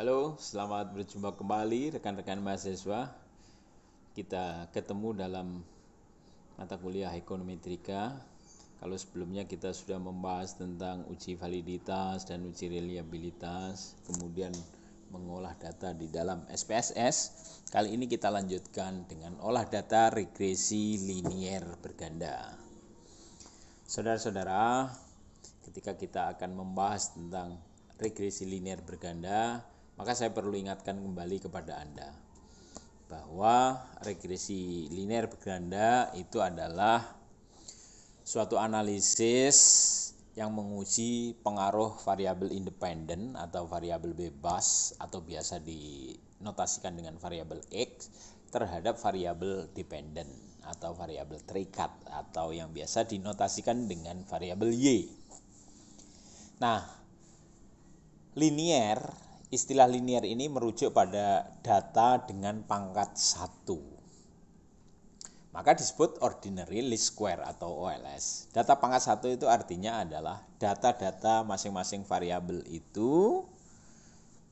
Halo, selamat berjumpa kembali rekan-rekan mahasiswa. Kita ketemu dalam mata kuliah ekonometrika. Kalau sebelumnya kita sudah membahas tentang uji validitas dan uji reliabilitas, kemudian mengolah data di dalam SPSS, kali ini kita lanjutkan dengan olah data regresi linier berganda. Saudara-saudara, ketika kita akan membahas tentang regresi linier berganda, maka saya perlu ingatkan kembali kepada Anda bahwa regresi linier berganda itu adalah suatu analisis yang menguji pengaruh variabel independen atau variabel bebas atau biasa dinotasikan dengan variabel X terhadap variabel dependen atau variabel terikat atau yang biasa dinotasikan dengan variabel Y. Nah, istilah linier ini merujuk pada data dengan pangkat 1. Maka disebut ordinary least square atau OLS. Data pangkat 1 itu artinya adalah data-data masing-masing variabel itu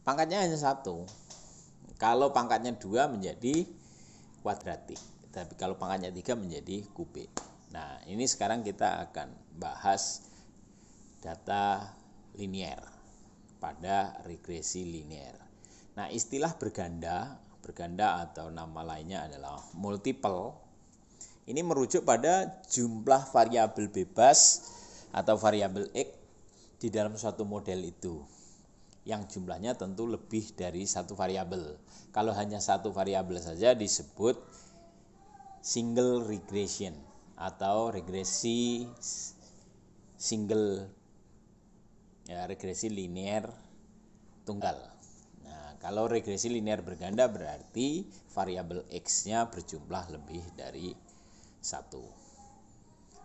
pangkatnya hanya 1. Kalau pangkatnya 2 menjadi kuadratik. Tapi kalau pangkatnya 3 menjadi kubik. Nah, ini sekarang kita akan bahas data linier pada regresi linier. Nah, istilah berganda atau nama lainnya adalah multiple. Ini merujuk pada jumlah variabel bebas atau variabel X di dalam suatu model itu. Yang jumlahnya tentu lebih dari satu variabel. Kalau hanya satu variabel saja disebut single regression atau regresi single, regresi linier tunggal. Nah, kalau regresi linier berganda berarti variabel X-nya berjumlah lebih dari 1.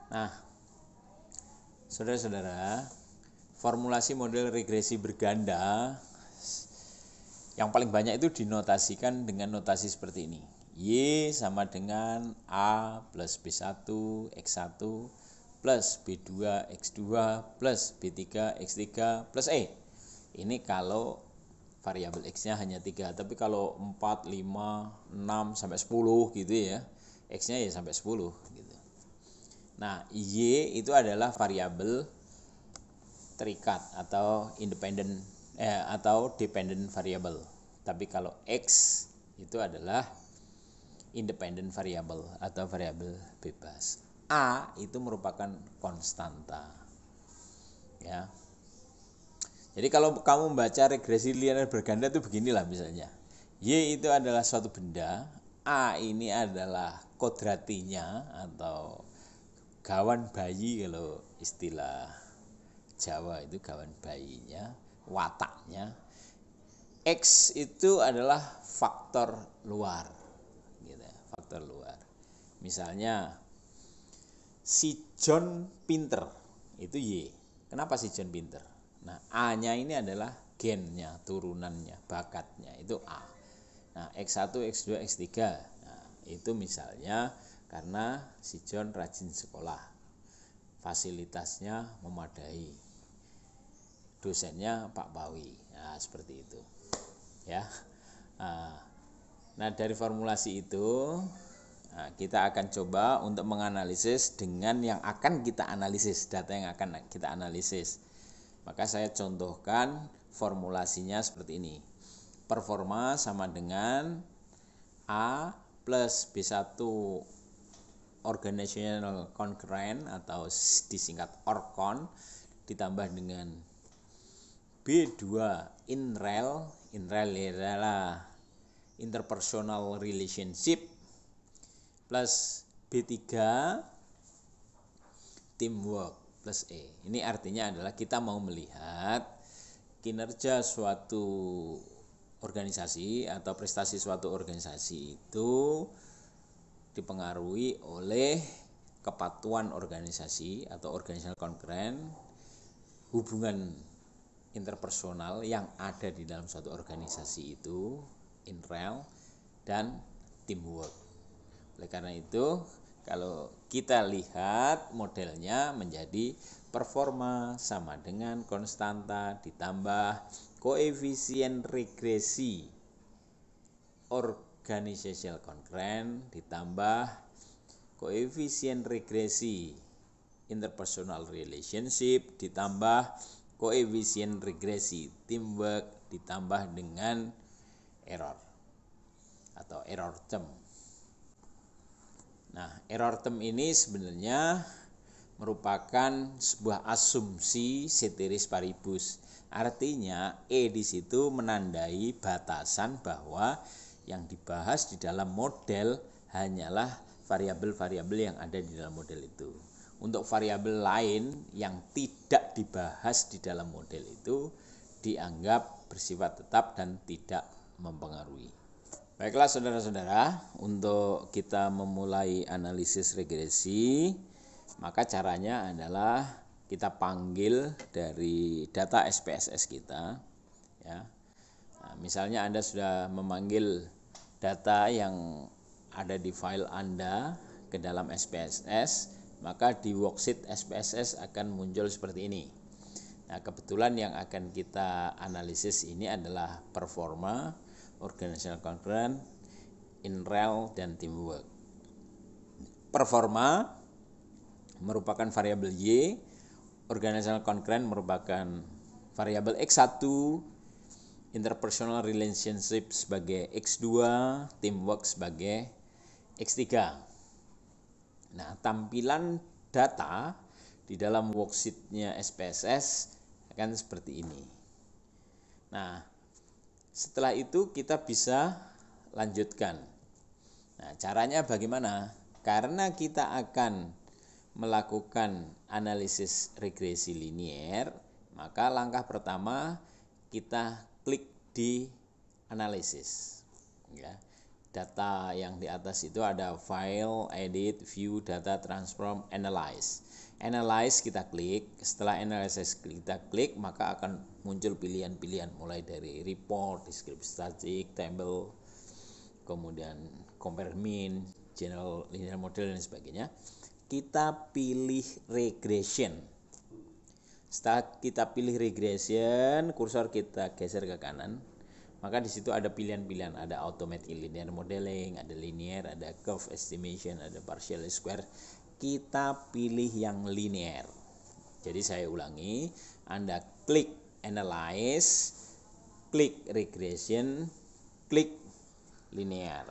Nah, saudara-saudara, formulasi model regresi berganda yang paling banyak itu dinotasikan dengan notasi seperti ini. Y sama dengan A plus B1 X1 plus B2 X2 plus B3 X3 plus E. Ini kalau variabel X-nya hanya 3, tapi kalau 4, 5, 6 sampai 10 gitu ya, X-nya ya sampai 10 gitu. Nah, Y itu adalah variabel terikat atau independent atau dependent variable. Tapi kalau X itu adalah independent variable atau variabel bebas. A itu merupakan konstanta. Ya. Jadi kalau kamu membaca regresi linier berganda itu beginilah misalnya. Y itu adalah suatu benda, A ini adalah kodratinya atau gawan bayi kalau istilah Jawa itu gawan bayinya, wataknya. X itu adalah faktor luar. Gitu, faktor luar. Misalnya si John pinter, itu Y. Kenapa si John pinter? Nah, A-nya ini adalah gennya, turunannya, bakatnya, itu A. Nah, X1, X2, X3, nah, itu misalnya karena si John rajin sekolah, fasilitasnya memadai, dosennya Pak Bawi, nah seperti itu, ya. Nah, dari formulasi itu, kita akan coba untuk menganalisis dengan yang akan kita analisis, data yang akan kita analisis. Maka saya contohkan formulasinya seperti ini. Performa sama dengan A plus B1 organizational concurrent atau disingkat ORCON ditambah dengan B2 INREL adalah interpersonal relationship plus B3 teamwork plus E. Ini artinya adalah kita mau melihat kinerja suatu organisasi atau prestasi suatu organisasi itu dipengaruhi oleh kepatuhan organisasi atau organizational concurrent, hubungan interpersonal yang ada di dalam suatu organisasi itu, inrel, dan teamwork. Oleh karena itu, kalau kita lihat modelnya menjadi performa sama dengan konstanta ditambah koefisien regresi organizational concurrent ditambah koefisien regresi interpersonal relationship ditambah koefisien regresi teamwork ditambah dengan error atau error term. Nah, error term ini sebenarnya merupakan sebuah asumsi ceteris paribus. Artinya E di situ menandai batasan bahwa yang dibahas di dalam model hanyalah variabel-variabel yang ada di dalam model itu. Untuk variabel lain yang tidak dibahas di dalam model itu dianggap bersifat tetap dan tidak mempengaruhi. Baiklah saudara-saudara, untuk kita memulai analisis regresi, maka caranya adalah kita panggil dari data SPSS kita, ya. Nah, misalnya Anda sudah memanggil data yang ada di file Anda ke dalam SPSS, maka di worksheet SPSS akan muncul seperti ini. Nah, kebetulan yang akan kita analisis ini adalah performa, organizational concurrent, in-rel, dan teamwork. Performa merupakan variabel Y, organizational concurrent merupakan variabel X1, interpersonal relationship sebagai X2, teamwork sebagai X3. Nah, tampilan data di dalam worksheet-nya SPSS akan seperti ini. Nah, setelah itu kita bisa lanjutkan. Nah, caranya bagaimana? Karena kita akan melakukan analisis regresi linier, maka langkah pertama kita klik di analisis. Ya. Data yang di atas itu ada file, edit, view, data, transform, analyze. Analyze kita klik, setelah analysis kita klik maka akan muncul pilihan-pilihan mulai dari report, descriptive statistic, table, kemudian compare mean, general linear model dan sebagainya. Kita pilih regression. Setelah kita pilih regression, kursor kita geser ke kanan. Maka di situ ada pilihan-pilihan, ada automatic linear modeling, ada linear, ada curve estimation, ada partial square. Kita pilih yang linear. Jadi saya ulangi, Anda klik analyze, klik regression, klik linear.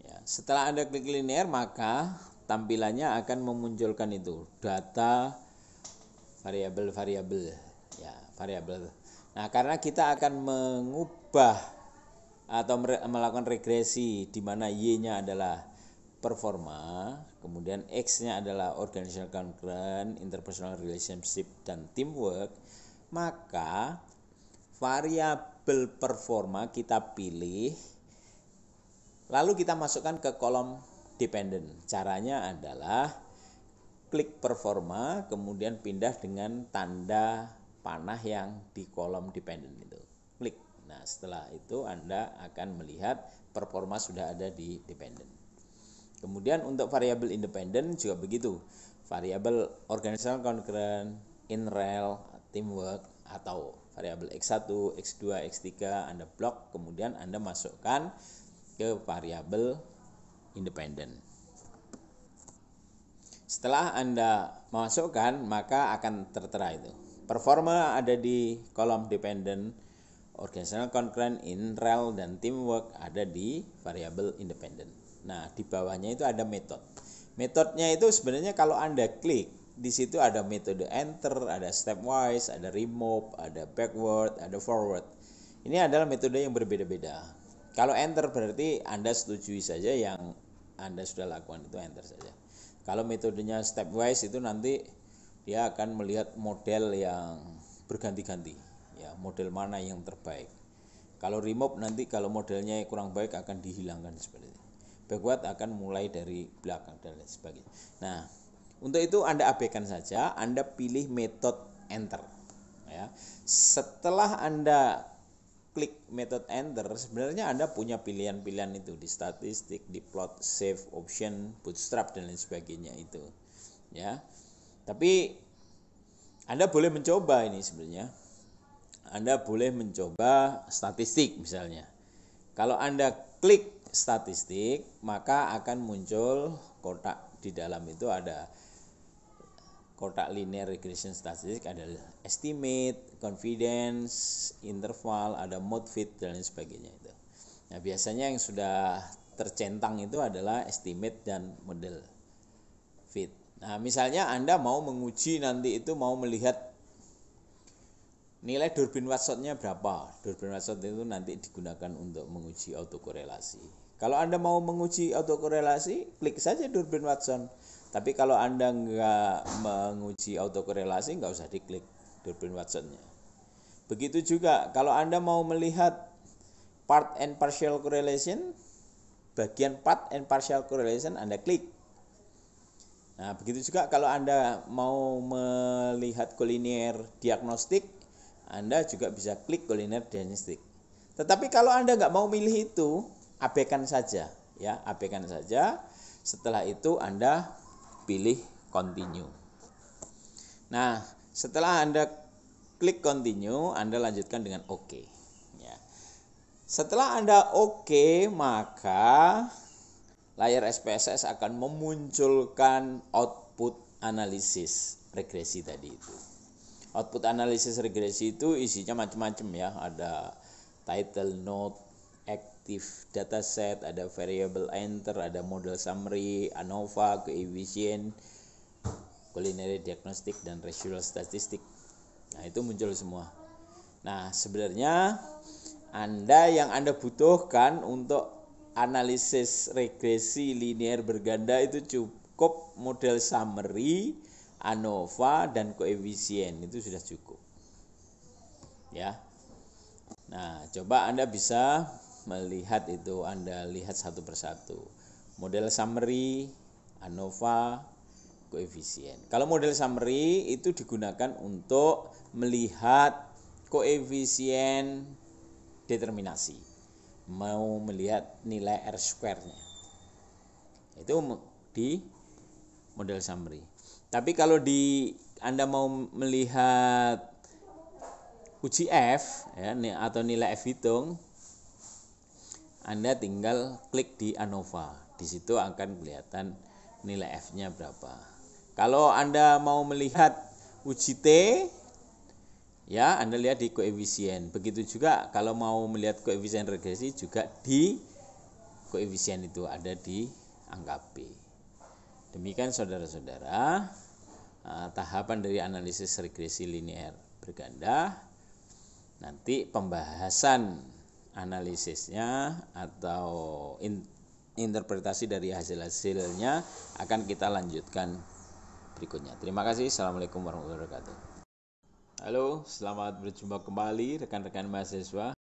Ya, setelah Anda klik linear, maka tampilannya akan memunculkan itu data variabel-variabel, ya, variabel. Nah, karena kita akan mengubah atau melakukan regresi di mana Y-nya adalah performa, kemudian X-nya adalah organizational concurrent, interpersonal relationship, dan teamwork, maka variabel performa kita pilih, lalu kita masukkan ke kolom dependent. Caranya adalah klik performa, kemudian pindah dengan tanda panah yang di kolom dependent itu. Klik. Nah, setelah itu Anda akan melihat performa sudah ada di dependent. Kemudian untuk variabel independent juga begitu. Variabel organizational concurrent, in-rel, teamwork, atau variabel X1, X2, X3 Anda blok, kemudian Anda masukkan ke variabel independent. Setelah Anda masukkan, maka akan tertera itu. Performa ada di kolom dependent, organizational concurrent, in-rel, dan teamwork ada di variabel independent. Nah, di bawahnya itu ada method. Metodenya itu sebenarnya kalau Anda klik, di situ ada metode enter, ada stepwise, ada remove, ada backward, ada forward. Ini adalah metode yang berbeda-beda. Kalau enter berarti Anda setujui saja yang Anda sudah lakukan itu enter saja. Kalau metodenya stepwise itu nanti dia akan melihat model yang berganti-ganti, ya, model mana yang terbaik. Kalau remove nanti kalau modelnya kurang baik akan dihilangkan seperti itu. Backward akan mulai dari belakang dan lain sebagainya. Nah, untuk itu Anda abaikan saja, Anda pilih metode enter. Ya. Setelah Anda klik metode enter, sebenarnya Anda punya pilihan-pilihan itu di statistik, di plot, save, option, bootstrap dan lain sebagainya itu. Ya. Tapi Anda boleh mencoba ini sebenarnya. Anda boleh mencoba statistik misalnya. Kalau Anda klik statistik, maka akan muncul kotak. Di dalam itu ada kotak linear regression statistik, ada estimate, confidence, interval, ada mode fit, dan lain sebagainya itu. Nah, biasanya yang sudah tercentang itu adalah estimate dan model fit. Nah, misalnya Anda mau menguji nanti itu mau melihat nilai Durbin Watson-nya berapa. Durbin Watson itu nanti digunakan untuk menguji autokorelasi. Kalau Anda mau menguji autokorelasi, klik saja Durbin Watson. Tapi kalau Anda nggak menguji autokorelasi, nggak usah diklik Durbin Watson-nya. Begitu juga kalau Anda mau melihat part and partial correlation, bagian part and partial correlation Anda klik. Nah, begitu juga kalau Anda mau melihat collinear diagnostik, Anda juga bisa klik collinear diagnostik. Tetapi kalau Anda nggak mau milih itu, abaikan saja, ya, abaikan saja. Setelah itu Anda pilih continue. Nah, setelah Anda klik continue, Anda lanjutkan dengan OK. Ya. Setelah Anda OK, maka layar SPSS akan memunculkan output analisis regresi tadi itu. Output analisis regresi itu isinya macam-macam ya, ada title node, active dataset, ada variable enter, ada model summary, ANOVA, coefficient, collinear diagnostic, dan residual statistik. Nah, itu muncul semua. Nah, sebenarnya yang Anda butuhkan untuk analisis regresi linear berganda itu cukup model summary, ANOVA, dan koefisien. Itu sudah cukup. Ya. Nah, coba Anda bisa melihat itu, Anda lihat satu persatu. Model summary, ANOVA, koefisien. Kalau model summary itu digunakan untuk melihat koefisien determinasi. Mau melihat nilai R-square-nya. Itu di model summary. Tapi kalau Anda mau melihat uji F ya, atau nilai F hitung, Anda tinggal klik di ANOVA. Di situ akan kelihatan nilai F-nya berapa. Kalau Anda mau melihat uji T, ya Anda lihat di koefisien. Begitu juga kalau mau melihat koefisien regresi juga di koefisien itu ada di angka B. Demikian saudara-saudara, tahapan dari analisis regresi linear berganda. Nanti pembahasan analisisnya atau interpretasi dari hasil-hasilnya akan kita lanjutkan berikutnya. Terima kasih. Assalamualaikum warahmatullahi wabarakatuh. Halo, selamat berjumpa kembali rekan-rekan mahasiswa.